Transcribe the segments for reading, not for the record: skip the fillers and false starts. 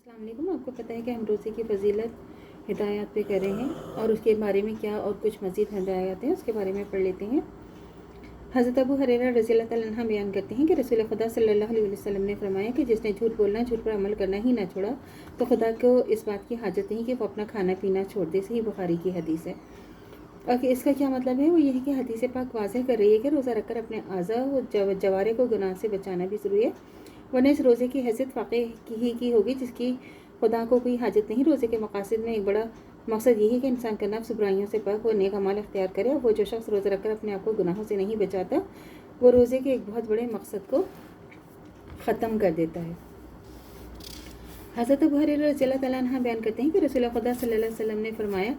السلام علیکم۔ آپ کو پتہ ہے کہ ہم روزے کی فضیلت ہدایات پہ کر رہے ہیں اور اس کے بارے میں کیا اور کچھ مزید ہدایات ہیں اس کے بارے میں پڑھ لیتے ہیں۔ حضرت ابو ہریرہ رضی اللہ تعالیٰ عنہ بیان کرتے ہیں کہ رسول خدا صلی اللہ علیہ وسلم نے فرمایا کہ جس نے جھوٹ بولنا، جھوٹ پر عمل کرنا ہی نہ چھوڑا تو خدا کو اس بات کی حاجت نہیں کہ وہ اپنا کھانا پینا چھوڑ دے۔ صحیح بخاری کی حدیث ہے۔ اور کہ اس کا کیا مطلب ہے؟ وہ یہ ہے کہ حدیث پاک واضح کر رہی ہے کہ روزہ رکھ کر اپنے اعضاء و جوارے کو گناہ سے بچانا بھی ضروری ہے، ورنہ اس روزے کی حیثیت واقع کی ہوگی جس کی خدا کو کوئی حاجت نہیں۔ روزے کے مقاصد میں ایک بڑا مقصد یہ ہے کہ انسان کا نفس برائیوں سے پاک و نیک اعمال اختیار کرے، اور وہ جو شخص روزہ رکھ کر اپنے آپ کو گناہوں سے نہیں بچاتا وہ روزے کے ایک بہت بڑے مقصد کو ختم کر دیتا ہے۔ حضرت ابو ہریرہ رضی اللہ تعالیٰ عنہ بیان کرتے ہیں کہ رسول خدا صلی اللہ علیہ وسلم نے فرمایا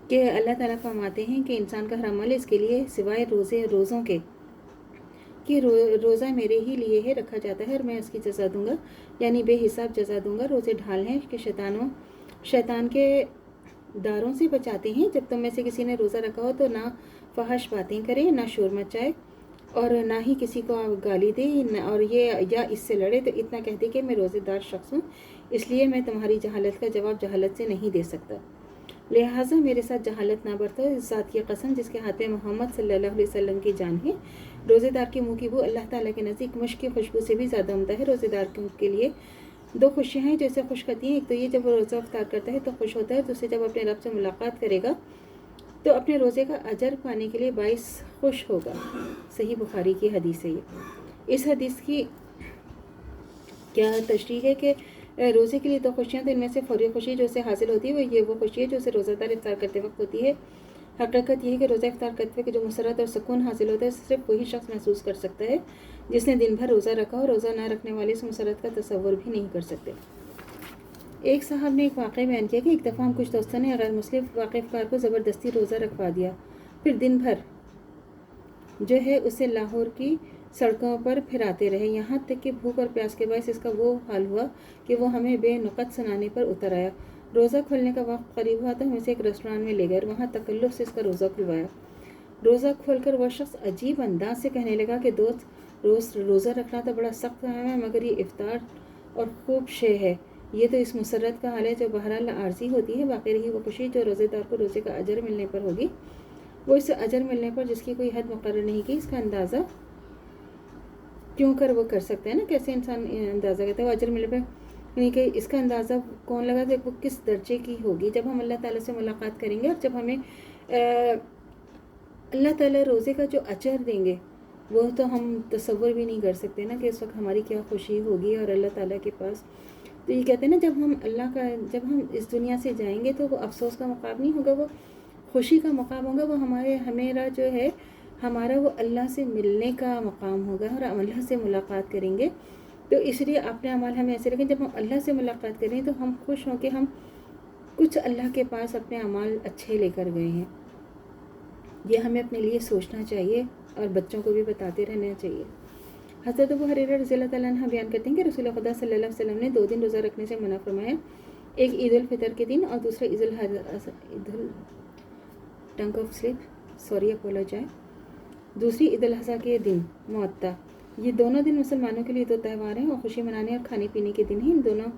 کہ اللہ تعالیٰ فرماتے ہیں کہ انسان کا ہر عمل اس کے لیے سوائے روزوں کے کہ روزہ میرے ہی لیے ہے رکھا جاتا ہے اور میں اس کی جزا دوں گا، یعنی بے حساب جزا دوں گا۔ روزے ڈھال ہیں کہ شیطان کے داروں سے بچاتے ہیں۔ جب تم میں سے کسی نے روزہ رکھا ہو تو نہ فحش باتیں کرے، نہ شور مچائے اور نہ ہی کسی کو گالی دے، اور یا اس سے لڑے تو اتنا کہہ دے کہ میں روزے دار شخص ہوں، اس لیے میں تمہاری جہالت کا جواب جہالت سے نہیں دے سکتا، لہٰذا میرے ساتھ جہالت نہ برتو۔ اس ذات کی قسم جس کے ہاتھ میں محمد صلی اللہ علیہ وسلم کی جان ہے، روزے دار کے منہ کی بو اللہ تعالیٰ کے نزدیک مشک کی خوشبو سے بھی زیادہ عمدہ ہے۔ روزے دار کے لیے دو خوشیاں ہیں جو اسے خوش کرتی ہیں، ایک تو یہ جب وہ روزہ افطار کرتا ہے تو خوش ہوتا ہے، دوسرے جب اپنے رب سے ملاقات کرے گا تو اپنے روزے کا اجر پانے کے لیے باعث خوش ہوگا۔ صحیح بخاری کی حدیث ہے یہ۔ اس حدیث کی کیا تشریح ہے کہ روزے کے لیے دو خوشیاں، تو ان میں سے فوری خوشی جو اسے حاصل ہوتی ہے وہ خوشی ہے جو اسے روزہ دار افطار کرتے وقت ہوتی ہے۔ حقیقت یہ ہے کہ روزہ افطار کرتے وقت جو مسرت اور سکون حاصل ہوتا ہے صرف وہی شخص محسوس کر سکتا ہے جس نے دن بھر روزہ رکھا، اور روزہ نہ رکھنے والے اس مسرت کا تصور بھی نہیں کر سکتے۔ ایک صاحب نے ایک واقعہ بیان کیا کہ ایک دفعہ ہم کچھ دوستوں نے غیر مسلم واقف کار کو زبردستی روزہ رکھوا دیا، پھر دن بھر جو ہے اسے لاہور کی سڑکوں پر پھراتے رہے، یہاں تک کہ بھوک اور پیاس کے باعث اس کا وہ حال ہوا کہ وہ ہمیں بے نقط سنانے پر اتر آیا۔ روزہ کھولنے کا وقت قریب ہوا تو ہم اسے ایک ریسٹورانٹ میں لے گئے اور وہاں تکلف سے اس کا روزہ کھلوایا۔ روزہ کھول کر وہ شخص عجیب انداز سے کہنے لگا کہ دوست، روزہ رکھنا تو بڑا سخت کام ہے، مگر یہ افطار اور خوب شے ہے، یہ تو اس مسرت کا حال ہے جو بہرحال عارضی ہوتی ہے۔ باقی رہی وہ خوشی جو روزے دار کو روزے کا اجر ملنے پر ہوگی، وہ اس اجر ملنے پر جس کی کوئی حد مقرر نہیں کی، اس کا اندازہ کیوں کر وہ کر سکتا ہے نا، کیسے انسان اندازہ کرتا ہے وہ اجر ملنے پر، یعنی کہ اس کا اندازہ کون لگا کہ وہ کس درجے کی ہوگی۔ جب ہم اللہ تعالیٰ سے ملاقات کریں گے اور جب ہمیں اللہ تعالیٰ روزے کا جو اجر دیں گے وہ تو ہم تصور بھی نہیں کر سکتے نا کہ اس وقت ہماری کیا خوشی ہوگی اور اللہ تعالیٰ کے پاس۔ تو یہ کہتے ہیں نا جب ہم اس دنیا سے جائیں گے تو وہ افسوس کا مقام نہیں ہوگا، وہ خوشی کا مقام ہوگا، وہ ہمارا جو ہے ہمارا وہ اللہ سے ملنے کا مقام ہوگا اور ہم اللہ سے ملاقات کریں گے۔ تو اس لیے اپنے اعمال ہمیں ایسے رکھیں جب ہم اللہ سے ملاقات کریں تو ہم خوش ہوں کہ ہم کچھ اللہ کے پاس اپنے اعمال اچھے لے کر گئے ہیں۔ یہ ہمیں اپنے لیے سوچنا چاہیے اور بچوں کو بھی بتاتے رہنا چاہیے۔ حضرت ابو ہریرہ رضی اللہ تعالیٰ عنہ بیان کرتے ہیں کہ رسول خدا صلی اللہ علیہ وسلم نے 2 دن روزہ رکھنے سے منع فرمایا، ایک عید الفطر کے دن اور دوسرا دوسری عید الاضحیٰ کے دن معطا۔ یہ دونوں دن مسلمانوں کے لیے 2 تہوار ہیں اور خوشی منانے اور کھانے پینے کے دن ہیں۔ ان دونوں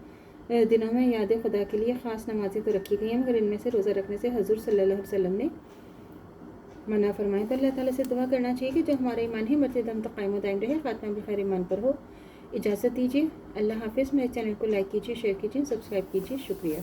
دنوں میں یاد خدا کے لیے خاص نمازیں تو رکھی گئی ہیں، مگر ان میں سے روزہ رکھنے سے حضور صلی اللہ علیہ وسلم نے منع فرمایا۔ تو اللہ تعالیٰ سے دعا کرنا چاہیے کہ جو ہمارے ایمان ہے مرتے دم تک قائم و دائم رہے، خاتمہ بخیر ایمان پر ہو۔ اجازت دیجیے، اللہ حافظ۔ میرے چینل کو لائک کیجیے، شیئر کیجیے، سبسکرائب کیجیے، شکریہ۔